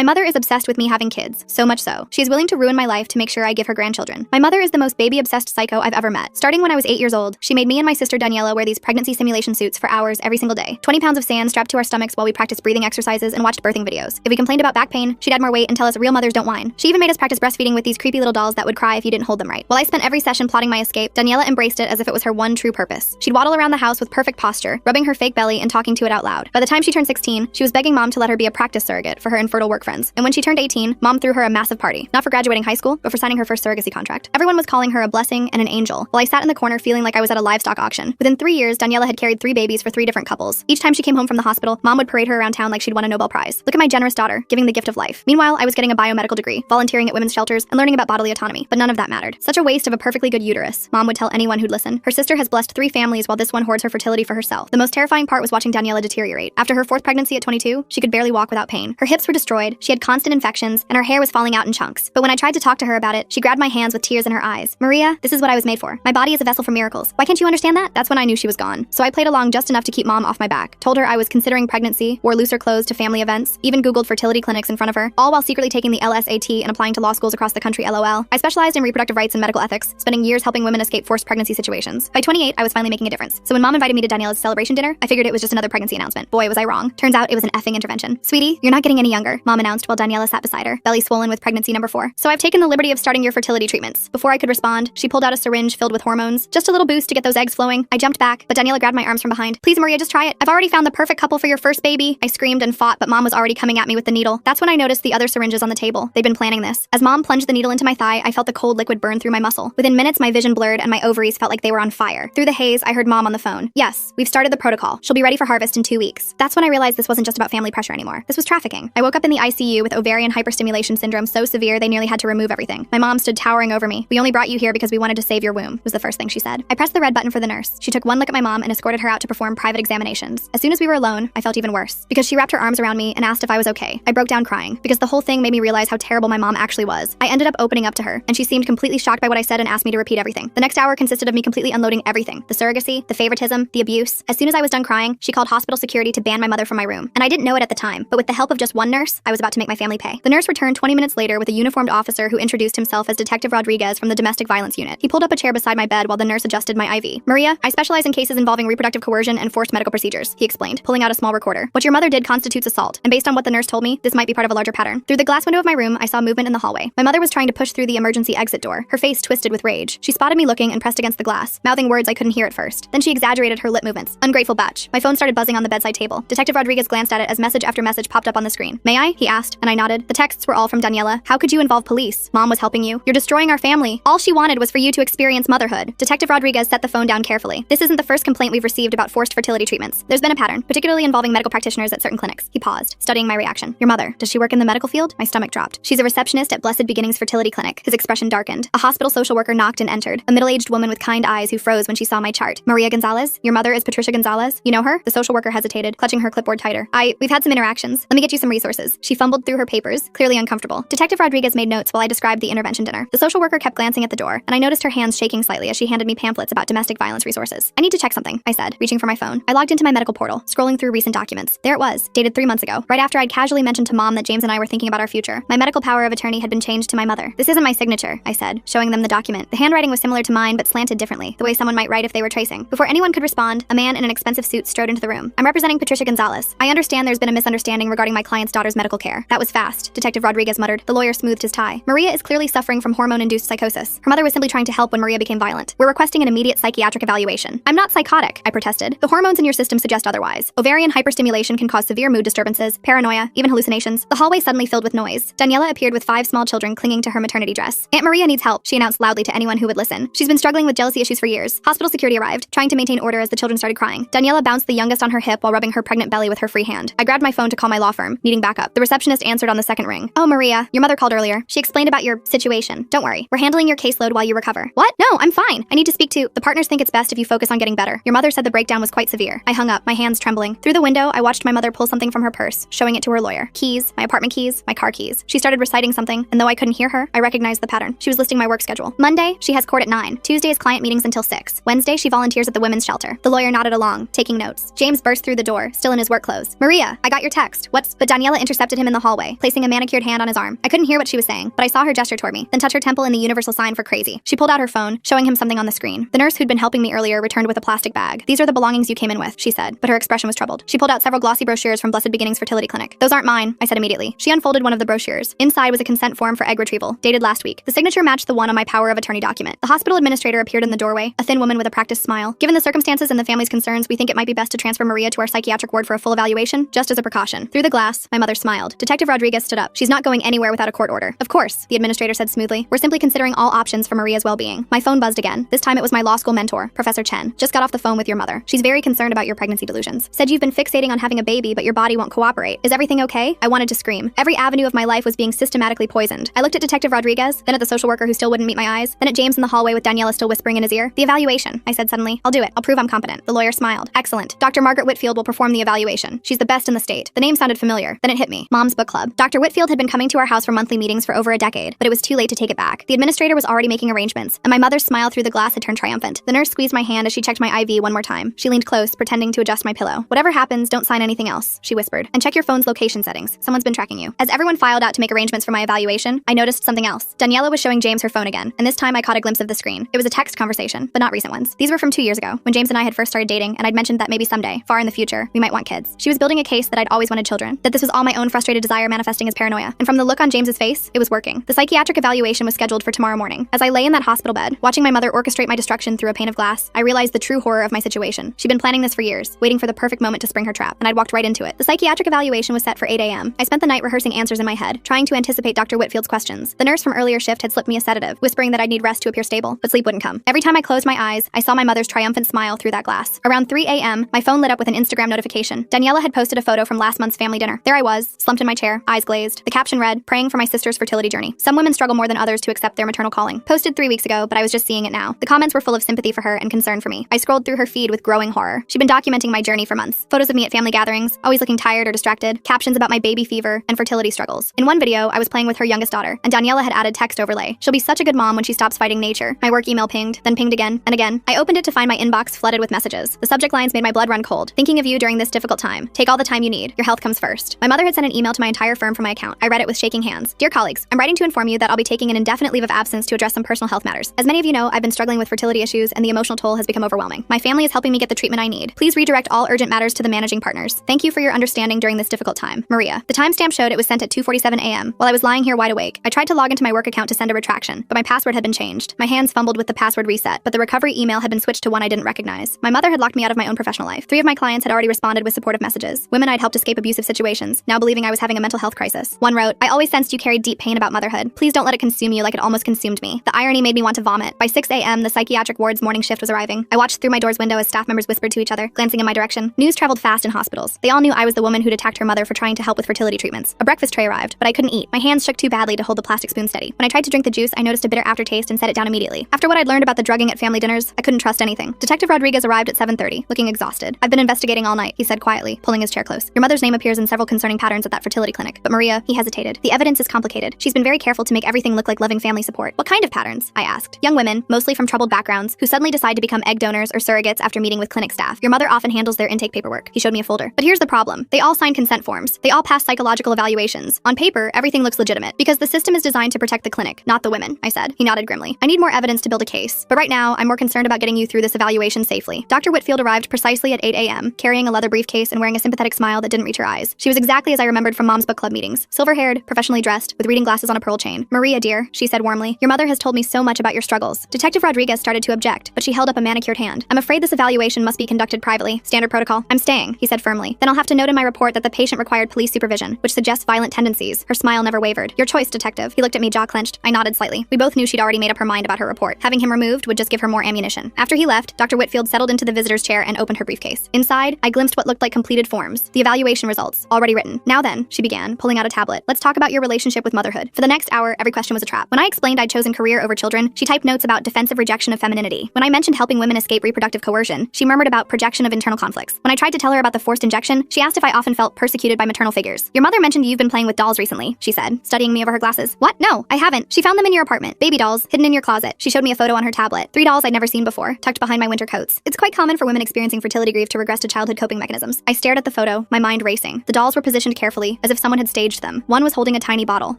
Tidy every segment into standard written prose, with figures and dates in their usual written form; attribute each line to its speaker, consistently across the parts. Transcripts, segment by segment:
Speaker 1: My mother is obsessed with me having kids, so much so. She is willing to ruin my life to make sure I give her grandchildren. My mother is the most baby-obsessed psycho I've ever met. Starting when I was 8 years old, she made me and my sister Daniela wear these pregnancy simulation suits for hours every single day. 20 pounds of sand strapped to our stomachs while we practiced breathing exercises and watched birthing videos. If we complained about back pain, she'd add more weight and tell us real mothers don't whine. She even made us practice breastfeeding with these creepy little dolls that would cry if you didn't hold them right. While I spent every session plotting my escape, Daniela embraced it as if it was her one true purpose. She'd waddle around the house with perfect posture, rubbing her fake belly and talking to it out loud. By the time she turned 16, she was begging mom to let her be a practice surrogate for her infertile work friends. And when she turned 18, mom threw her a massive party. Not for graduating high school, but for signing her first surrogacy contract. Everyone was calling her a blessing and an angel, while I sat in the corner feeling like I was at a livestock auction. Within 3 years, Daniela had carried 3 babies for 3 different couples. Each time she came home from the hospital, mom would parade her around town like she'd won a Nobel Prize. Look at my generous daughter, giving the gift of life. Meanwhile, I was getting a biomedical degree, volunteering at women's shelters, and learning about bodily autonomy. But none of that mattered. Such a waste of a perfectly good uterus, mom would tell anyone who'd listen. Her sister has blessed 3 families while this one hoards her fertility for herself. The most terrifying part was watching Daniela deteriorate. After her 4th pregnancy at 22, she could barely walk without pain. Her hips were destroyed, she had constant infections, and her hair was falling out in chunks. But when I tried to talk to her about it, she grabbed my hands with tears in her eyes. Maria, this is what I was made for. My body is a vessel for miracles. Why can't you understand that? That's when I knew she was gone. So I played along just enough to keep mom off my back. Told her I was considering pregnancy, wore looser clothes to family events, even Googled fertility clinics in front of her, all while secretly taking the LSAT and applying to law schools across the country, LOL. I specialized in reproductive rights and medical ethics, spending years helping women escape forced pregnancy situations. By 28, I was finally making a difference. So when mom invited me to Daniela's celebration dinner, I figured it was just another pregnancy announcement. Boy, was I wrong. Turns out it was an effing intervention. Sweetie, you're not getting any younger, mom announced while Daniela sat beside her, belly swollen with pregnancy number 4. So I've taken the liberty of starting your fertility treatments. Before I could respond, she pulled out a syringe filled with hormones. Just a little boost to get those eggs flowing. I jumped back, but Daniela grabbed my arms from behind. Please, Maria, just try it. I've already found the perfect couple for your first baby. I screamed and fought, but mom was already coming at me with the needle. That's when I noticed the other syringes on the table. They'd been planning this. As mom plunged the needle into my thigh, I felt the cold liquid burn through my muscle. Within minutes, my vision blurred and my ovaries felt like they were on fire. Through the haze, I heard mom on the phone. Yes, we've started the protocol. She'll be ready for harvest in 2 weeks. That's when I realized this wasn't just about family pressure anymore. This was trafficking. I woke up in the ICU with ovarian hyperstimulation syndrome so severe they nearly had to remove everything. My mom stood towering over me. We only brought you here because we wanted to save your womb, was the first thing she said. I pressed the red button for the nurse. She took one look at my mom and escorted her out to perform private examinations. As soon as we were alone, I felt even worse because she wrapped her arms around me and asked if I was okay. I broke down crying because the whole thing made me realize how terrible my mom actually was. I ended up opening up to her, and she seemed completely shocked by what I said and asked me to repeat everything. The next hour consisted of me completely unloading everything. The surrogacy, the favoritism, the abuse. As soon as I was done crying, she called hospital security to ban my mother from my room. And I didn't know it at the time, but with the help of just one nurse, I was about to make my family pay. The nurse returned 20 minutes later with a uniformed officer who introduced himself as Detective Rodriguez from the domestic violence unit. He pulled up a chair beside my bed while the nurse adjusted my IV. Maria, I specialize in cases involving reproductive coercion and forced medical procedures, he explained, pulling out a small recorder. What your mother did constitutes assault, and based on what the nurse told me, this might be part of a larger pattern. Through the glass window of my room, I saw movement in the hallway. My mother was trying to push through the emergency exit door, her face twisted with rage. She spotted me looking and pressed against the glass, mouthing words I couldn't hear at first. Then she exaggerated her lip movements. Ungrateful batch. My phone started buzzing on the bedside table. Detective Rodriguez glanced at it as message after message popped up on the screen. May I? He asked, and I nodded. The texts were all from Daniela. How could you involve police? Mom was helping you. You're destroying our family. All she wanted was for you to experience motherhood. Detective Rodriguez set the phone down carefully. This isn't the first complaint we've received about forced fertility treatments. There's been a pattern, particularly involving medical practitioners at certain clinics. He paused, studying my reaction. Your mother, does she work in the medical field? My stomach dropped. She's a receptionist at Blessed Beginnings Fertility Clinic. His expression darkened. A hospital social worker knocked and entered. A middle-aged woman with kind eyes who froze when she saw my chart. Maria Gonzalez? Your mother is Patricia Gonzalez? You know her? The social worker hesitated, clutching her clipboard tighter. We've had some interactions. Let me get you some resources. She fumbled through her papers, clearly uncomfortable. Detective Rodriguez made notes while I described the intervention dinner. The social worker kept glancing at the door, and I noticed her hands shaking slightly as she handed me pamphlets about domestic violence resources. I need to check something, I said, reaching for my phone. I logged into my medical portal, scrolling through recent documents. There it was, dated 3 months ago, right after I'd casually mentioned to Mom that James and I were thinking about our future. My medical power of attorney had been changed to my mother. This isn't my signature, I said, showing them the document. The handwriting was similar to mine, but slanted differently, the way someone might write if they were tracing. Before anyone could respond, a man in an expensive suit strode into the room. I'm representing Patricia Gonzalez. I understand there's been a misunderstanding regarding my client's daughter's medical care. That was fast, Detective Rodriguez muttered. The lawyer smoothed his tie. Maria is clearly suffering from hormone-induced psychosis. Her mother was simply trying to help when Maria became violent. We're requesting an immediate psychiatric evaluation. I'm not psychotic, I protested. The hormones in your system suggest otherwise. Ovarian hyperstimulation can cause severe mood disturbances, paranoia, even hallucinations. The hallway suddenly filled with noise. Daniela appeared with 5 small children clinging to her maternity dress. Aunt Maria needs help, she announced loudly to anyone who would listen. She's been struggling with jealousy issues for years. Hospital security arrived, trying to maintain order as the children started crying. Daniela bounced the youngest on her hip while rubbing her pregnant belly with her free hand. I grabbed my phone to call my law firm, needing backup. The receptionist answered on the second ring. Oh, Maria, your mother called earlier. She explained about your situation. Don't worry. We're handling your caseload while you recover. What? No, I'm fine. I need to speak to... The partners think it's best if you focus on getting better. Your mother said the breakdown was quite severe. I hung up, my hands trembling. Through the window, I watched my mother pull something from her purse, showing it to her lawyer. Keys, my apartment keys, my car keys. She started reciting something, and though I couldn't hear her, I recognized the pattern. She was listing my work schedule. Monday, she has court at 9. Tuesday is client meetings until 6. Wednesday, she volunteers at the women's shelter. The lawyer nodded along, taking notes. James burst through the door, still in his work clothes. Maria, I got your text. But Daniela intercepted him in in the hallway, placing a manicured hand on his arm. I couldn't hear what she was saying, but I saw her gesture toward me, then touch her temple in the universal sign for crazy. She pulled out her phone, showing him something on the screen. The nurse who'd been helping me earlier returned with a plastic bag. "These are the belongings you came in with," she said, but her expression was troubled. She pulled out several glossy brochures from Blessed Beginnings Fertility Clinic. "Those aren't mine," I said immediately. She unfolded one of the brochures. Inside was a consent form for egg retrieval, dated last week. The signature matched the one on my power of attorney document. The hospital administrator appeared in the doorway, a thin woman with a practiced smile. "Given the circumstances and the family's concerns, we think it might be best to transfer Maria to our psychiatric ward for a full evaluation, just as a precaution." Through the glass, my mother smiled. Detective Rodriguez stood up. "She's not going anywhere without a court order." "Of course," the administrator said smoothly. "We're simply considering all options for Maria's well-being." My phone buzzed again. This time it was my law school mentor, Professor Chen. "Just got off the phone with your mother. She's very concerned about your pregnancy delusions. Said you've been fixating on having a baby, but your body won't cooperate. Is everything okay?" I wanted to scream. Every avenue of my life was being systematically poisoned. I looked at Detective Rodriguez, then at the social worker who still wouldn't meet my eyes, then at James in the hallway with Daniela still whispering in his ear. "The evaluation," I said suddenly. "I'll do it. I'll prove I'm competent." The lawyer smiled. "Excellent. Dr. Margaret Whitfield will perform the evaluation. She's the best in the state." The name sounded familiar. Then it hit me. Mom's Book Club. Dr. Whitfield had been coming to our house for monthly meetings for over a decade, but it was too late to take it back. The administrator was already making arrangements, and my mother's smile through the glass had turned triumphant. The nurse squeezed my hand as she checked my IV one more time. She leaned close, pretending to adjust my pillow. "Whatever happens, don't sign anything else," she whispered. "And check your phone's location settings. Someone's been tracking you." As everyone filed out to make arrangements for my evaluation, I noticed something else. Daniela was showing James her phone again, and this time I caught a glimpse of the screen. It was a text conversation, but not recent ones. These were from 2 years ago, when James and I had first started dating, and I'd mentioned that maybe someday, far in the future, we might want kids. She was building a case that I'd always wanted children, that this was all my own frustrated desire manifesting as paranoia, and from the look on James's face, it was working. The psychiatric evaluation was scheduled for tomorrow morning. As I lay in that hospital bed, watching my mother orchestrate my destruction through a pane of glass, I realized the true horror of my situation. She'd been planning this for years, waiting for the perfect moment to spring her trap, and I'd walked right into it. The psychiatric evaluation was set for 8 a.m. I spent the night rehearsing answers in my head, trying to anticipate Dr. Whitfield's questions. The nurse from earlier shift had slipped me a sedative, whispering that I'd need rest to appear stable, but sleep wouldn't come. Every time I closed my eyes, I saw my mother's triumphant smile through that glass. Around 3 a.m., my phone lit up with an Instagram notification. Daniela had posted a photo from last month's family dinner. There I was, slumped in my chair, eyes glazed. The caption read, "Praying for my sister's fertility journey. Some women struggle more than others to accept their maternal calling." Posted 3 weeks ago, but I was just seeing it now. The comments were full of sympathy for her and concern for me. I scrolled through her feed with growing horror. She'd been documenting my journey for months. Photos of me at family gatherings, always looking tired or distracted, captions about my baby fever and fertility struggles. In one video, I was playing with her youngest daughter, and Daniela had added text overlay. "She'll be such a good mom when she stops fighting nature." My work email pinged, then pinged again and again. I opened it to find my inbox flooded with messages. The subject lines made my blood run cold. "Thinking of you during this difficult time. Take all the time you need. Your health comes first." My mother had sent an email to my entire firm from my account. I read it with shaking hands. "Dear colleagues, I'm writing to inform you that I'll be taking an indefinite leave of absence to address some personal health matters. As many of you know, I've been struggling with fertility issues and the emotional toll has become overwhelming. My family is helping me get the treatment I need. Please redirect all urgent matters to the managing partners. Thank you for your understanding during this difficult time. Maria." The timestamp showed it was sent at 2:47 a.m. while I was lying here wide awake. I tried to log into my work account to send a retraction, but my password had been changed. My hands fumbled with the password reset, but the recovery email had been switched to one I didn't recognize. My mother had locked me out of my own professional life. 3 of my clients had already responded with supportive messages. Women I'd helped escape abusive situations, now believing I was having a mental health crisis. One wrote, "I always sensed you carried deep pain about motherhood. Please don't let it consume you like it almost consumed me." The irony made me want to vomit. By 6 a.m., the psychiatric ward's morning shift was arriving. I watched through my door's window as staff members whispered to each other, glancing in my direction. News traveled fast in hospitals. They all knew I was the woman who'd attacked her mother for trying to help with fertility treatments. A breakfast tray arrived, but I couldn't eat. My hands shook too badly to hold the plastic spoon steady. When I tried to drink the juice, I noticed a bitter aftertaste and set it down immediately. After what I'd learned about the drugging at family dinners, I couldn't trust anything. Detective Rodriguez arrived at 7:30, looking exhausted. "I've been investigating all night," he said quietly, pulling his chair close. "Your mother's name appears in several concerning patterns at that fertility clinic. But Maria," he hesitated, "the evidence is complicated. She's been very careful to make everything look like loving family support." "What kind of patterns?" I asked. "Young women, mostly from troubled backgrounds, who suddenly decide to become egg donors or surrogates after meeting with clinic staff. Your mother often handles their intake paperwork." He showed me a folder. "But here's the problem. They all sign consent forms. They all pass psychological evaluations. On paper, everything looks legitimate, because the system is designed to protect the clinic, not the women," I said. He nodded grimly. "I need more evidence to build a case. But right now, I'm more concerned about getting you through this evaluation safely." Dr. Whitfield arrived precisely at 8 a.m., carrying a leather briefcase and wearing a sympathetic smile that didn't reach her eyes. She was exactly as I remembered from Mom's Book Club meetings. Silver-haired, professionally dressed, with reading glasses on a pearl chain. "Maria, dear," she said warmly, "your mother has told me so much about your struggles." Detective Rodriguez started to object, but she held up a manicured hand. "I'm afraid this evaluation must be conducted privately. Standard protocol." "I'm staying," he said firmly. "Then I'll have to note in my report that the patient required police supervision, which suggests violent tendencies." Her smile never wavered. "Your choice, detective." He looked at me, jaw clenched. I nodded slightly. We both knew she'd already made up her mind about her report. Having him removed would just give her more ammunition. After he left, Dr. Whitfield settled into the visitor's chair and opened her briefcase. Inside, I glimpsed what looked like completed forms. The evaluation results, already written. "Now then," she began, pulling out a tablet. "Let's talk about your relationship with motherhood." For the next hour, every question was a trap. When I explained I'd chosen career over children, she typed notes about defensive rejection of femininity. When I mentioned helping women escape reproductive coercion, she murmured about projection of internal conflicts. When I tried to tell her about the forced injection, she asked if I often felt persecuted by maternal figures. "Your mother mentioned you've been playing with dolls recently," she said, studying me over her glasses. "What? No, I haven't. She found them in your apartment. Baby dolls, hidden in your closet." She showed me a photo on her tablet. 3 dolls I'd never seen before, tucked behind my winter coats. It's quite common for women experiencing fertility grief to regress to childhood coping mechanisms. I stared at the photo, my mind racing. The dolls were positioned carefully, slowly, as if someone had staged them. One was holding a tiny bottle.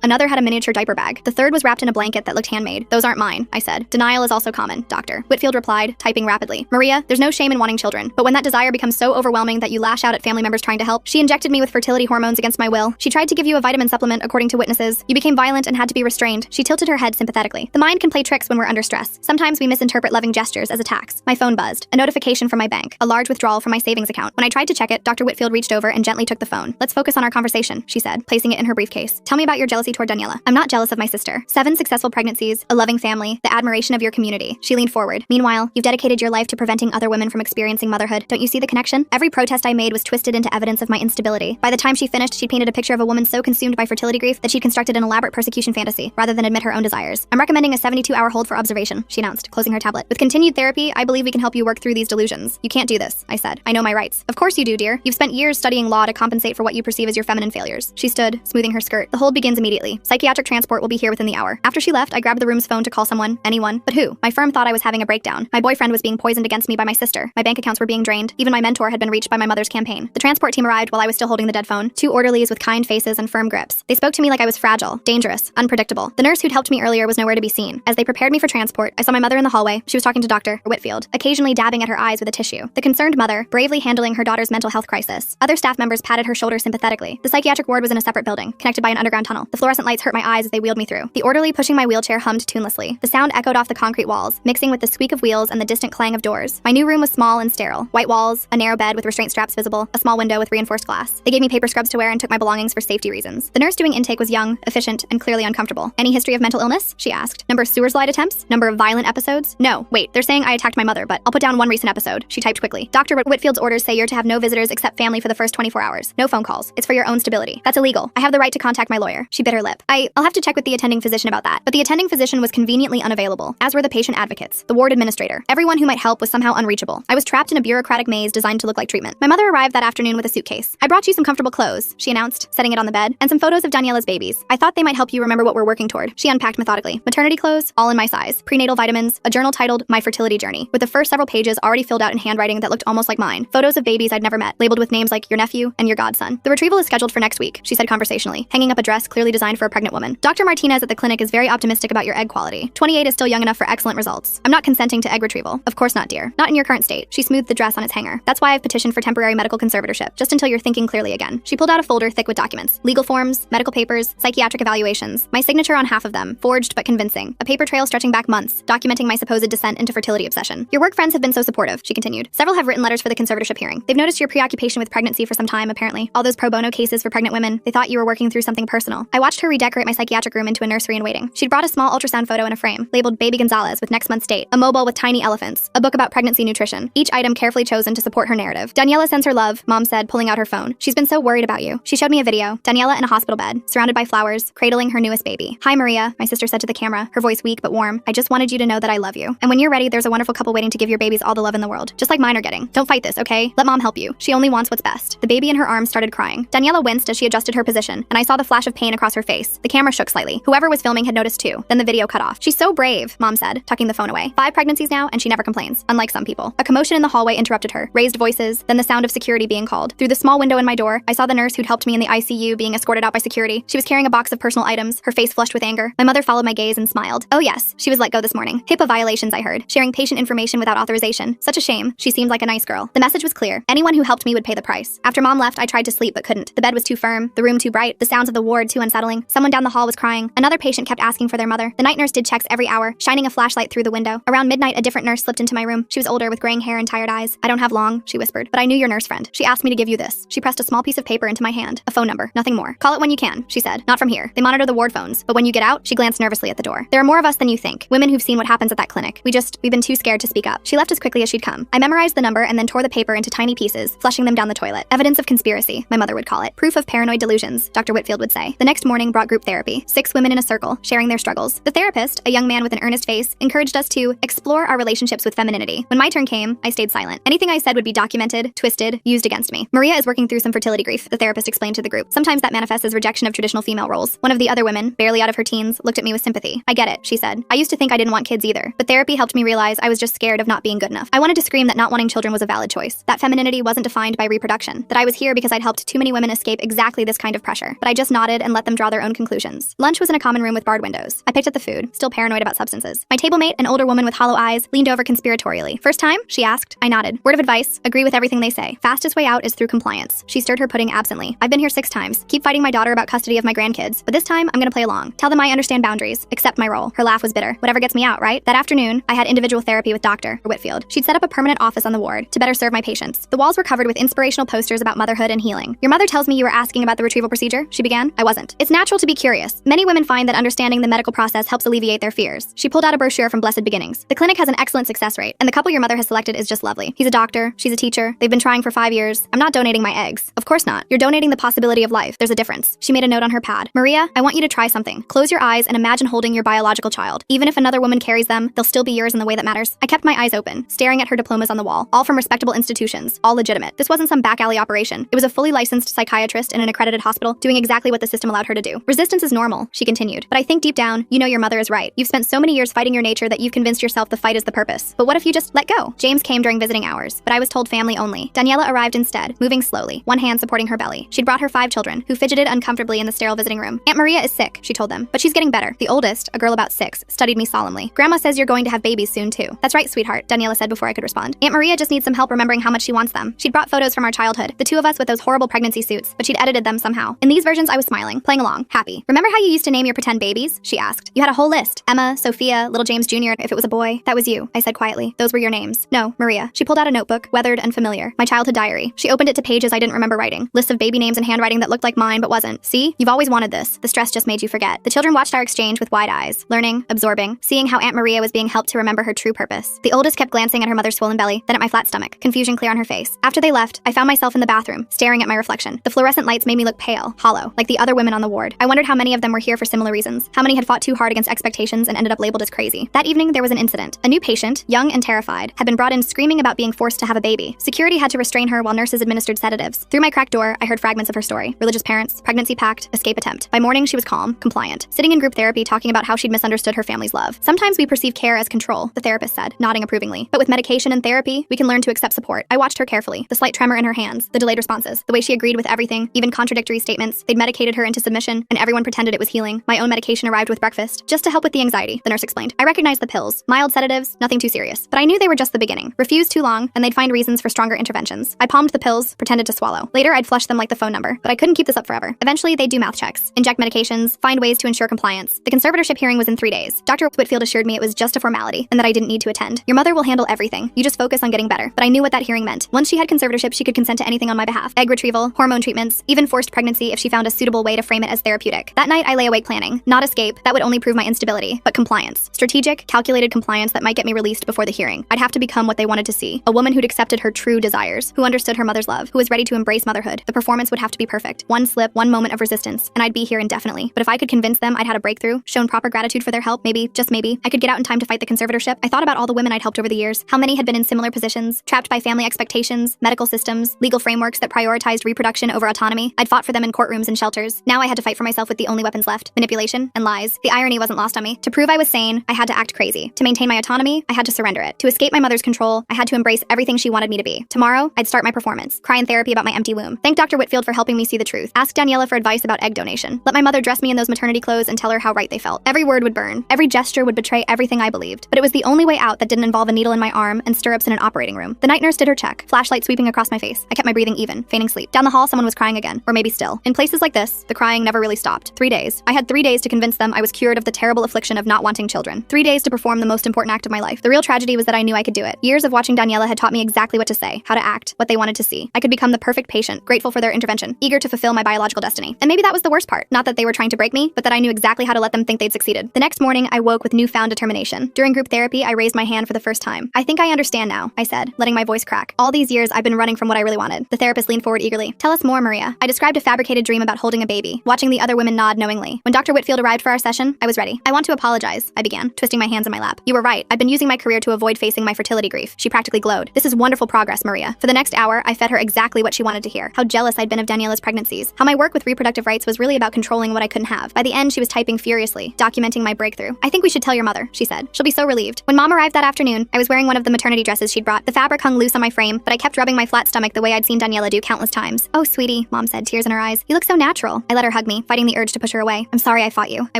Speaker 1: Another had a miniature diaper bag. The third was wrapped in a blanket that looked handmade. Those aren't mine, I said. Denial is also common, doctor. Whitfield replied, typing rapidly. Maria, there's no shame in wanting children, but when that desire becomes so overwhelming that you lash out at family members trying to help, she injected me with fertility hormones against my will. She tried to give you a vitamin supplement, according to witnesses. You became violent and had to be restrained. She tilted her head sympathetically. The mind can play tricks when we're under stress. Sometimes we misinterpret loving gestures as attacks. My phone buzzed. A notification from my bank. A large withdrawal from my savings account. When I tried to check it, Dr. Whitfield reached over and gently took the phone. Let's focus on our conversation, she said, placing it in her briefcase. Tell me about your jealousy toward Daniela. I'm not jealous of my sister. 7 successful pregnancies, a loving family, the admiration of your community. She leaned forward. Meanwhile, you've dedicated your life to preventing other women from experiencing motherhood. Don't you see the connection? Every protest I made was twisted into evidence of my instability. By the time she finished, she'd painted a picture of a woman so consumed by fertility grief that she'd constructed an elaborate persecution fantasy, rather than admit her own desires. I'm recommending a 72-hour hold for observation, she announced, closing her tablet. With continued therapy, I believe we can help you work through these delusions. You can't do this, I said. I know my rights. Of course you do, dear. You've spent years studying law to compensate for what you perceive as your feminine failures. She stood, smoothing her skirt. The hold begins immediately. Psychiatric transport will be here within the hour. After she left, I grabbed the room's phone to call someone, anyone, but who? My firm thought I was having a breakdown. My boyfriend was being poisoned against me by my sister. My bank accounts were being drained. Even my mentor had been reached by my mother's campaign. The transport team arrived while I was still holding the dead phone. 2 orderlies with kind faces and firm grips. They spoke to me like I was fragile, dangerous, unpredictable. The nurse who'd helped me earlier was nowhere to be seen. As they prepared me for transport, I saw my mother in the hallway. She was talking to Dr. Whitfield, occasionally dabbing at her eyes with a tissue. The concerned mother, bravely handling her daughter's mental health crisis. Other staff members patted her shoulder sympathetically. The psychiatric ward was in a separate building, connected by an underground tunnel. The fluorescent lights hurt my eyes as they wheeled me through. The orderly pushing my wheelchair hummed tunelessly. The sound echoed off the concrete walls, mixing with the squeak of wheels and the distant clang of doors. My new room was small and sterile. White walls, a narrow bed with restraint straps visible, a small window with reinforced glass. They gave me paper scrubs to wear and took my belongings for safety reasons. The nurse doing intake was young, efficient, and clearly uncomfortable. Any history of mental illness? She asked. Number of sewer slide attempts? Number of violent episodes? No, wait, they're saying I attacked my mother, but I'll put down one recent episode. She typed quickly. Dr. Whitfield's orders say you're to have no visitors except family for the first 24 hours. No phone calls. It's for your own stability. That's illegal. I have the right to contact my lawyer. She bit her lip. I'll have to check with the attending physician about that. But the attending physician was conveniently unavailable, as were the patient advocates, the ward administrator. Everyone who might help was somehow unreachable. I was trapped in a bureaucratic maze designed to look like treatment. My mother arrived that afternoon with a suitcase. I brought you some comfortable clothes, she announced, setting it on the bed, and some photos of Daniela's babies. I thought they might help you remember what we're working toward. She unpacked methodically. Maternity clothes, all in my size. Prenatal vitamins, a journal titled My Fertility Journey, with the first several pages already filled out in handwriting that looked almost like mine. Photos of babies I'd never met, labeled with names like your nephew and your godson. The retrieval is scheduled for next week, she said conversationally, hanging up a dress clearly designed for a pregnant woman. Dr. Martinez at the clinic is very optimistic about your egg quality. 28 is still young enough for excellent results. I'm not consenting to egg retrieval. Of course not, dear. Not in your current state. She smoothed the dress on its hanger. That's why I've petitioned for temporary medical conservatorship, just until you're thinking clearly again. She pulled out a folder thick with documents. Legal forms, medical papers, psychiatric evaluations. My signature on half of them, forged but convincing. A paper trail stretching back months, documenting my supposed descent into fertility obsession. Your work friends have been so supportive, she continued. Several have written letters for the conservatorship hearing. They've noticed your preoccupation with pregnancy for some time, apparently. All those pro bono cases for pregnant women, they thought you were working through something personal. I watched her redecorate my psychiatric room into a nursery in waiting. She'd brought a small ultrasound photo in a frame, labeled Baby Gonzalez with next month's date, a mobile with tiny elephants, a book about pregnancy nutrition, each item carefully chosen to support her narrative. Daniela sends her love, Mom said, pulling out her phone. She's been so worried about you. She showed me a video. Daniela in a hospital bed, surrounded by flowers, cradling her newest baby. Hi, Maria, my sister said to the camera, her voice weak but warm. I just wanted you to know that I love you. And when you're ready, there's a wonderful couple waiting to give your babies all the love in the world, just like mine are getting. Don't fight this, okay? Let Mom help you. She only wants what's best. The baby in her arms started crying. Daniela winced as she adjusted her position, and I saw the flash of pain across her face. The camera shook slightly. Whoever was filming had noticed too. Then the video cut off. She's so brave, Mom said, tucking the phone away. 5 pregnancies now, and she never complains, unlike some people. A commotion in the hallway interrupted her. Raised voices, then the sound of security being called. Through the small window in my door, I saw the nurse who'd helped me in the ICU being escorted out by security. She was carrying a box of personal items, her face flushed with anger. My mother followed my gaze and smiled. Oh yes, she was let go this morning. HIPAA violations, I heard. Sharing patient information without authorization. Such a shame. She seemed like a nice girl. The message was clear. Anyone who helped me would pay the price. After Mom left, I tried to sleep but couldn't. The bed was too firm, the room too bright, the sounds of the ward too unsettling. Someone down the hall was crying. Another patient kept asking for their mother. The night nurse did checks every hour, shining a flashlight through the window. Around midnight, a different nurse slipped into my room. She was older with graying hair and tired eyes. I don't have long, she whispered, but I knew your nurse friend. She asked me to give you this. She pressed a small piece of paper into my hand. A phone number, nothing more. Call it when you can, she said. Not from here. They monitor the ward phones, but when you get out, she glanced nervously at the door. There are more of us than you think. Women who've seen what happens at that clinic. We've been too scared to speak up. She left as quickly as she'd come. I memorized the number and then tore the paper into tiny pieces, flushing them down the toilet. Evidence of conspiracy, my mother would call it. Proof of paranoid delusions, Dr. Whitfield would say. The next morning brought group therapy. 6 women in a circle, sharing their struggles. The therapist, a young man with an earnest face, encouraged us to explore our relationships with femininity. When my turn came, I stayed silent. Anything I said would be documented, twisted, used against me. Maria is working through some fertility grief, the therapist explained to the group. Sometimes that manifests as rejection of traditional female roles. One of the other women, barely out of her teens, looked at me with sympathy. I get it, she said. I used to think I didn't want kids either, but therapy helped me realize I was just scared of not being good enough. I wanted to scream that not wanting children was a valid choice, that femininity wasn't defined by reproduction, that I was here because I'd helped too many women escape exactly this kind of pressure, but I just nodded and let them draw their own conclusions. Lunch was in a common room with barred windows. I picked at the food, still paranoid about substances. My table mate, an older woman with hollow eyes, leaned over conspiratorially. First time? She asked. I nodded. Word of advice, agree with everything they say. Fastest way out is through compliance. She stirred her pudding absently. I've been here 6 times. Keep fighting my daughter about custody of my grandkids, but this time I'm gonna play along. Tell them I understand boundaries, accept my role. Her laugh was bitter. Whatever gets me out, right? That afternoon, I had individual therapy with Dr. Whitfield. She'd set up a permanent office on the ward to better serve my patients. The walls were covered with inspirational posters about motherhood and healing. Your mother tells me you were asking about the retrieval procedure, she began. I wasn't. It's natural to be curious. Many women find that understanding the medical process helps alleviate their fears. She pulled out a brochure from Blessed Beginnings. The clinic has an excellent success rate, and the couple your mother has selected is just lovely. He's a doctor, she's a teacher, they've been trying for 5 years. I'm not donating my eggs. Of course not. You're donating the possibility of life. There's a difference. She made a note on her pad. Maria, I want you to try something. Close your eyes and imagine holding your biological child. Even if another woman carries them, they'll still be yours in the way that matters. I kept my eyes open, staring at her diplomas on the wall, all from respectable institutions, all legitimate. This wasn't some back alley operation. It was a fully licensed psychiatrist in an accredited hospital doing exactly what the system allowed her to do. Resistance is normal, she continued. But I think deep down, you know your mother is right. You've spent so many years fighting your nature that you've convinced yourself the fight is the purpose. But what if you just let go? James came during visiting hours, but I was told family only. Daniela arrived instead, moving slowly, one hand supporting her belly. She'd brought her 5 children, who fidgeted uncomfortably in the sterile visiting room. Aunt Maria is sick, she told them, but she's getting better. The oldest, a girl about 6, studied me solemnly. Grandma says you're going to have babies soon too. That's right, sweetheart, Daniela said before I could respond. Aunt Maria just needs some help remembering how much she wants them. She'd brought photos from our childhood, the 2 of us with those horrible pregnancy suits, but she'd edited them somehow. In these versions, I was smiling, playing along, happy. Remember how you used to name your pretend babies? She asked. You had a whole list. Emma, Sophia, little James Jr. If it was a boy. That was you, I said quietly. Those were your names. No, Maria. She pulled out a notebook, weathered and familiar. My childhood diary. She opened it to pages I didn't remember writing. Lists of baby names and handwriting that looked like mine but wasn't. See? You've always wanted this. The stress just made you forget. The children watched our exchange with wide eyes, learning, absorbing, seeing how Aunt Maria was being helped to remember her true purpose. The oldest kept glancing at her mother's swollen belly, then at my flat stomach, confusion clear on her face. After they left, I found myself in the bathroom, staring at my reflection. The fluorescent lights made me look pale, hollow, like the other women on the ward. I wondered how many of them were here for similar reasons, how many had fought too hard against expectations and ended up labeled as crazy. That evening, there was an incident. A new patient, young and terrified, had been brought in screaming about being forced to have a baby. Security had to restrain her while nurses administered sedatives. Through my cracked door, I heard fragments of her story. Religious parents, pregnancy pact, escape attempt. By morning, she was calm, compliant, sitting in group therapy talking about how she'd misunderstood her family's love. Sometimes we perceive care as control, the therapist said, nodding approvingly. But with medication and therapy, we can learn to accept support. I watched her carefully, the slight tremor in her hands, the delayed responses, the way she agreed with everything, even contradictory statements. They'd medicated her into submission, and everyone pretended it was healing. My own medication arrived with breakfast, just to help with the anxiety, the nurse explained. I recognized the pills, mild sedatives, nothing too serious. But I knew they were just the beginning. Refuse too long, and they'd find reasons for stronger interventions. I palmed the pills, pretended to swallow. Later, I'd flush them like the phone number, but I couldn't keep this up forever. Eventually, they'd do mouth checks, inject medications, find ways to ensure compliance. The conservatorship hearing was in 3 days. Dr. Whitfield assured me it was just a formality, and that I didn't need to attend. Your mother will handle everything. You just focus on getting better. But I knew what that hearing meant. Once she had conservatorship, she could consent to anything on my behalf. Egg retrieval, hormone treatments, even forced pregnancy if she found a suitable way to frame it as therapeutic. That night, I lay awake planning. Not escape, that would only prove my instability, but compliance. Strategic, calculated compliance that might get me released before the hearing. I'd have to become what they wanted to see. A woman who'd accepted her true desires, who understood her mother's love, who was ready to embrace motherhood. The performance would have to be perfect. One slip, one moment of resistance, and I'd be here indefinitely. But if I could convince them I'd had a breakthrough, shown proper gratitude for their help, maybe, just maybe, I could get out in time to fight the conservatorship. I thought about all the women I'd helped over the years, how many had been in similar positions, trapped by family expectations, medical systems, legal frameworks that prioritized reproduction over autonomy. I'd fought for them in courtrooms and shelters. Now I had to fight for myself with the only weapons left, manipulation and lies. The irony wasn't lost on me. To prove I was sane, I had to act crazy. To maintain my autonomy, I had to surrender it. To escape my mother's control, I had to embrace everything she wanted me to be. Tomorrow, I'd start my performance, cry in therapy about my empty womb. Thank Dr. Whitfield for helping me see the truth. Ask Daniela for advice about egg donation. Let my mother dress me in those maternity clothes and tell her how right they felt. Every word would burn. Every gesture would betray everything I believed. But it was the only way out that didn't involve a needle in my arm and stirrups in an operating room. The night nurse did her check, flashlight sweeping across my face. I kept my breathing even, feigning sleep. Down the hall, someone was crying again, or maybe still. In places like this, the crying never really stopped. 3 days. I had 3 days to convince them I was cured of the terrible affliction of not wanting children. 3 days to perform the most important act of my life. The real tragedy was that I knew I could do it. Years of watching Daniela had taught me exactly what to say, how to act, what they wanted to see. I could become the perfect patient, grateful for their intervention, eager to fulfill my biological destiny. And maybe that was the worst part. Not that they were trying to break me, but that I knew exactly how to let them think they'd succeeded. The next morning, I woke with newfound determination. During group therapy, I raised my hand for the first time. I think I understand now, I said, letting my voice crack. All these years, I've been running from what I really wanted. The therapist leaned forward eagerly. Tell us more, Maria. I described a fabricated dream about holding a baby, watching the other women nod knowingly. When Dr. Whitfield arrived for our session, I was ready. I want to apologize, I began, twisting my hands in my lap. You were right. I've been using my career to avoid facing my fertility grief. She practically glowed. This is wonderful progress, Maria. For the next hour, I fed her exactly what she wanted to hear. How jealous I'd been of Daniela's pregnancies. How my work with reproductive rights was really about controlling what I couldn't have. By the end, she was typing furiously, documenting my breakthrough. I think we should tell your mother, she said. She'll be so relieved. When Mom arrived that afternoon, I was wearing one of the maternity dresses she'd brought. The fabric hung loose on my frame, but I kept rubbing my flat stomach the way I'd seen Daniela do countless times. Oh, sweetie, Mom said, tears in her eyes. You look so natural. I let her hug me, fighting the urge to push her away. I'm sorry I fought you, I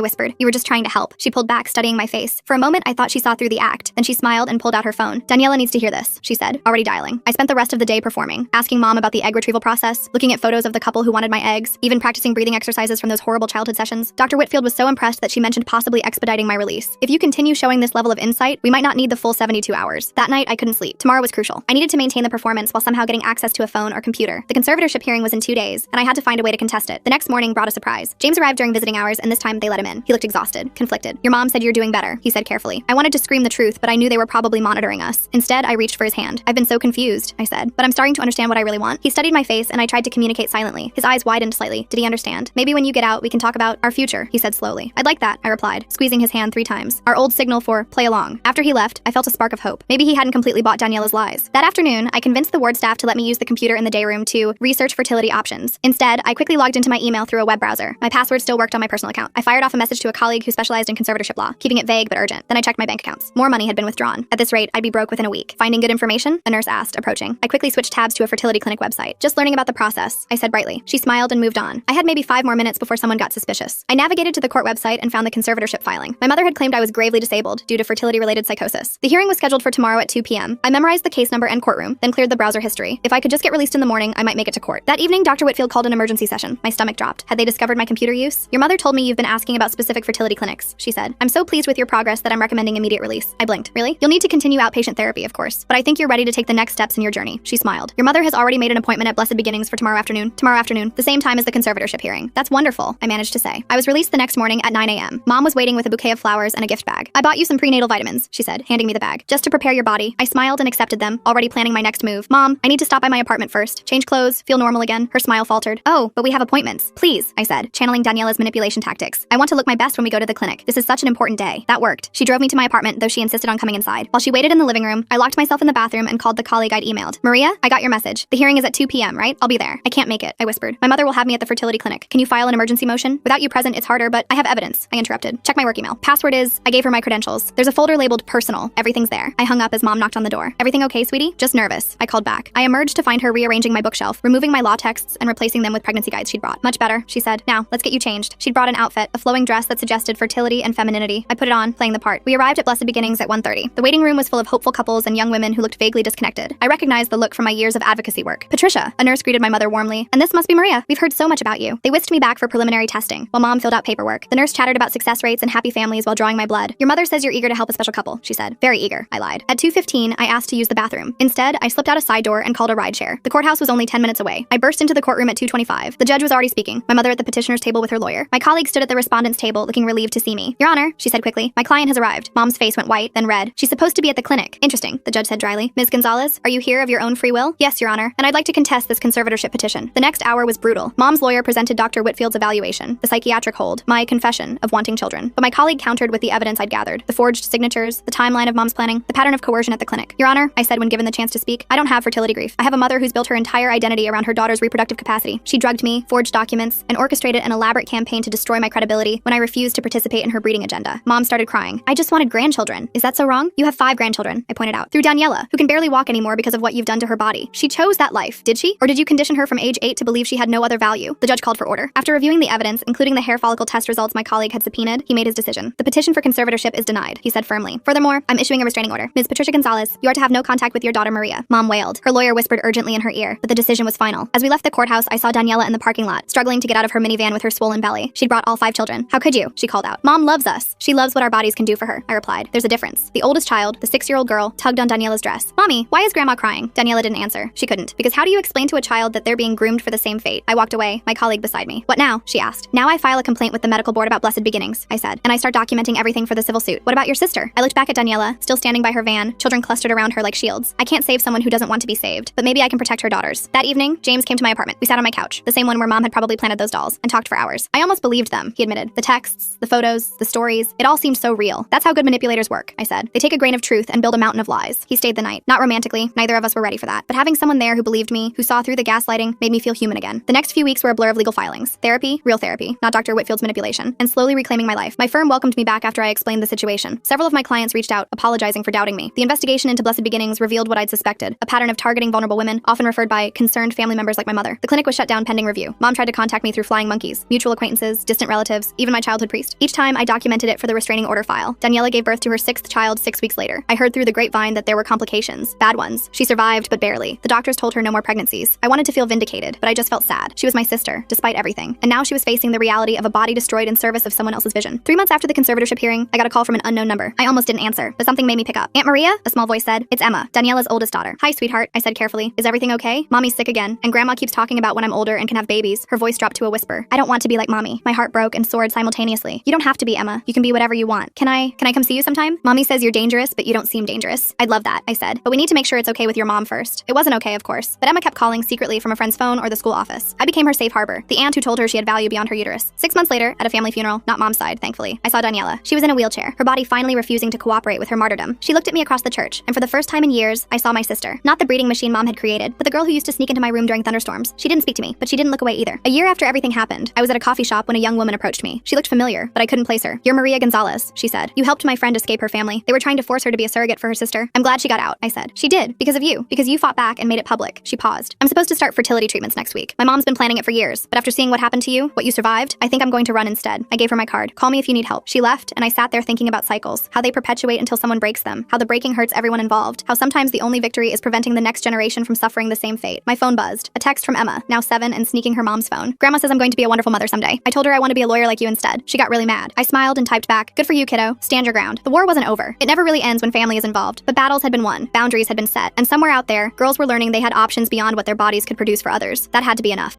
Speaker 1: whispered. You were just trying to help. She pulled back, studying my face. For a moment, I thought she saw through the act. Then she smiled and pulled out her phone. Daniela needs to hear this, she said, already dialing. I spent the rest of the day performing, asking Mom about the egg retrieval process, looking at photos of the couple who wanted my eggs, even practicing breathing exercises from those horrible childhood sessions. Dr. Whitfield was so impressed that she mentioned possibly expediting my release. If you continue showing this level of insight, we might not need the full 72 hours. That night, I couldn't sleep. Tomorrow was crucial. I needed to maintain the performance while somehow getting access to a phone or computer. The conservatorship hearing was in 2 days, and I had to find a way to contest it. The next morning brought a surprise. James arrived during visiting hours, and this time they let him in. He looked exhausted, conflicted. Your mom said you're doing better, he said carefully. I wanted to scream the truth, but I knew they were probably monitoring us. Instead, I reached for his hand. I've been so confused, I said, but I'm starting to understand what I really want. He studied my face, and I tried to communicate silently. His eyes widened slightly. Did he understand? Maybe when you get out, we can talk about our future, he said slowly. I'd like that, I replied, squeezing his hand 3 times. Our old signal for play along. After he left, I felt a spark of hope. Maybe he hadn't completely bought Daniela's lies. That afternoon, I convinced the ward staff to let me use the computer in the day room to research fertility options. Instead, I quickly logged into my email through a web browser. My password still worked on my personal account. I fired off a message to a colleague who specialized in conservatorship law, keeping it vague but urgent. Then I checked my bank accounts. More money had been withdrawn. At this rate, I'd be broke within a week. Finding good information? A nurse asked, approaching. I quickly switched tabs to a fertility clinic website. Just learning about the process, I said brightly. She smiled and moved on. I had maybe 5 more minutes before someone got suspicious. I navigated to the court website and found the conservatorship filing. My mother had claimed I was gravely disabled due to fertility-related psychosis. The hearing was scheduled for tomorrow at 2 p.m. I memorized the case number and courtroom, then cleared the browser history. If I could just get released in the morning, I might make it to court. That evening, Dr. Whitfield called an emergency session. My stomach dropped. Had they discovered my computer use? Your mother told me you've been asking about specific fertility clinics, she said. I'm so pleased with your progress that I'm recommending immediate release. I blinked. Really? You'll need to continue outpatient therapy, of course, but I think you're ready to take the next steps in your journey. She smiled. Your mother has already made an appointment at Blessed Beginnings for tomorrow afternoon, the same time as the conservatorship hearing. That's wonderful, I managed to say. I was released the next morning at 9 a.m. Mom was waiting with a bouquet of flowers and a gift bag. I bought you some prenatal vitamins, she said, handing me the bag. Just to prepare your body. I smiled and accepted them, already planning my next move. Mom, I need to stop by my apartment first. Change clothes, feel normal again. Her smile faltered. Oh, but we have appointments. Please, I said, channeling Daniela's manipulation tactics. I want to look my best when we go to the clinic. This is such an important day. That worked. She drove me to my apartment, though she insisted on coming inside. While she waited in the living room, I locked myself in the bathroom and called the colleague I'd emailed. Maria, I got your message. The hearing is at 2 p.m., right? I'll be there. I can't make it, I whispered. My mother will have me at the fertility clinic. Can you file an emergency motion? Without you present, it's harder, but I have evidence, I interrupted. Check my work email. Password is, I gave her my credentials. There's a folder labeled personal. Everything's there. I hung up as Mom knocked on the door. Everything okay, sweetie? Just nervous. I called back. I emerged to find her rearranging my bookshelf, removing my law texts and replacing them with pregnancy guides she'd brought. Much better, she said. Now, let's get you changed. She'd brought an outfit, a flowing dress that suggested fertility and femininity. I put it on, playing the part. We arrived at Blessed Beginnings at 1:30. The waiting room was full of hopeful couples and young women who looked vaguely disconnected. I recognized the look from my years of advocacy work. Patricia, a nurse greeted my mother warmly. And this must be Maria. We've heard so much about you. They whisked me back for preliminary testing, while Mom filled out paperwork. The nurse chattered about success rates and happy families while drawing my blood. Your mother says you're eager to help a special couple, she said. Very eager, I lied. At 2:15, I asked to use the bathroom. Instead, I slipped out a side door and called a rideshare. The courthouse was only 10 minutes away. I burst into the courtroom at 2:25. The judge was already speaking, my mother at the petitioner's table with her lawyer. My colleague stood at the respondent's table looking relieved to see me. Your Honor, she said quickly, my client has arrived. Mom's face went white, then red. She's supposed to be at the clinic. Interesting, the judge said dryly. Ms. Gonzalez, are you here of your own free will? Yes, Your Honor, and I'd like to contest this conservatorship petition. The next hour was brutal. Mom's lawyer presented Dr. Whitfield's evaluation, the psychiatric hold, my confession of wanting children. But my colleague countered with the evidence I'd gathered, the forged signatures, the timeline of Mom's planning, the pattern of coercion at the clinic. Your Honor, I said when given the chance to speak, I don't have fertility grief. I have a mother who's built her entire identity around her daughter's reproductive capacity. She drugged me, forged documents, and orchestrated an elaborate campaign to destroy my credibility when I refused to participate in her breeding agenda. Mom started crying. I just wanted grandchildren. Is that so wrong? You have 5 grandchildren, I pointed out. Through Daniela, who can barely walk anymore because of what you've done to her body. She chose that life, did she? Or did you condition her from age 8 to believe she had no other value? The judge called for order. After reviewing the evidence, including the hair follicle test results my colleague had subpoenaed, he made his decision. The petition for conservatorship is denied, he said firmly. Furthermore, I'm issuing a restraining order. Ms. Patricia Gonzalez, you are to have no contact with your daughter Maria. Mom wailed. Her lawyer whispered urgently in her ear, but the decision was final. As we left the courthouse, I saw Daniela in the parking lot, struggling to get out of her minivan with her swollen belly. She'd brought all 5 children. How could you? She called out. Mom loves us. She loves what our bodies can do for her, I replied. There's a difference. The oldest child, the 6-year-old girl, tugged on Daniela's dress. Mommy, why is Grandma crying? Daniela didn't answer. She couldn't. Because how do you explain to a child that they're being groomed for the same fate? I walked away, my colleague beside me. What now? She asked. Now I file a complaint with the medical board about Blessed Beginnings, I said, and I start documenting everything for the civil suit. What about your sister? I looked back at Daniela, still standing by her van, children clustered around her like shields. I can't save someone who doesn't want to be saved, but maybe I can protect her daughters. That evening, James came to my apartment. We sat on my couch, the same one where Mom had probably planted those dolls, and talked for hours. I almost believed them, he admitted. The texts, the photos, the stories, it all seemed so real. That's how good manipulators work, I said. They take a grain of truth and build a mountain of lies. He stayed the night. Not romantically, neither of us were ready for that. But having someone there who believed me, who saw through the gaslighting, made me feel human again. The next few weeks were a blur of legal filings. Therapy, real therapy, not Dr. Whitfield's manipulation, and slowly reclaiming my life. My firm welcomed me back after I explained the situation. Several of my clients reached out, apologizing for doubting me. The investigation into Blessed Beginnings revealed what I'd suspected, a pattern of targeting vulnerable women, often referred by concerned family members like my mother. The clinic was shut down pending review. Mom tried to contact me through flying monkeys, mutual acquaintances, distant relatives, even my childhood priest. Each time, I documented it for the restraining order file. Daniela gave birth to her 6th child 6 weeks later. I heard through the grapevine that there were complications, bad ones. She survived, but barely. The doctors told her no more pregnancies. I wanted to feel vindicated, but I just felt sad. She was my sister, despite everything. And now she was facing the reality of a body destroyed in service of someone else's vision. 3 months after the conservatorship hearing, I got a call from an unknown number. I almost didn't answer, but something made me pick up. Aunt Maria? A small voice said. It's Emma, Daniela's oldest daughter. Hi, sweetheart, I said carefully. Is everything okay? Mommy's sick again, and Grandma keeps talking about when I'm older and can have babies. Her voice dropped to a whisper. I don't want to be like Mommy. My heart broke and soared simultaneously. You don't have to be, Emma. You can be whatever you want. Can I come see you sometime? Mommy says you're dangerous, but you don't seem dangerous. I'd love that, I said. But we need to make sure it's okay with your mom first. It wasn't okay, of course. But Emma kept calling secretly from a friend's phone or the school office. I became her safe harbor, the aunt who told her she had value beyond her uterus. 6 months later, at a family funeral, not Mom's side, thankfully, I saw Daniela. She was in a wheelchair, her body finally refusing to cooperate with her martyrdom. She looked at me across the church, and for the first time in years, I saw my sister. Not the breeding machine Mom had created, but the girl who used to sneak into my room during thunderstorms. She didn't speak to me, but she didn't look away either. A year after everything happened, I was at a coffee shop when a young woman approached me. She looked familiar, but I couldn't place her. You're Maria Gonzalez, she said. You helped my friend escape her family. They were trying to force her to be a surrogate for her sister. I'm glad she got out, I said. She did, because you fought back and made it public. She paused. I'm supposed to start fertility treatments next week. My mom's been planning it for years, but after seeing what happened to you, what you survived, I think I'm going to run instead. I gave her my card. Call me if you need help. She left, and I sat there thinking about cycles, how they perpetuate until someone breaks them, how the breaking hurts everyone involved, how sometimes the only victory is preventing the next generation from suffering the same fate. My phone buzzed. A text from Emma, now 7 and sneaking her mom's phone. Grandma says I'm going to be a wonderful mother someday. I told her I want to be a lawyer like you instead. She got really mad. I smiled and typed back, good for you, kiddo. Stand your ground. The war wasn't over. It never really ends when family is involved, but battles had been won, boundaries had been set, and somewhere out there, girls were learning they had options beyond what their bodies could produce for others. That had to be enough.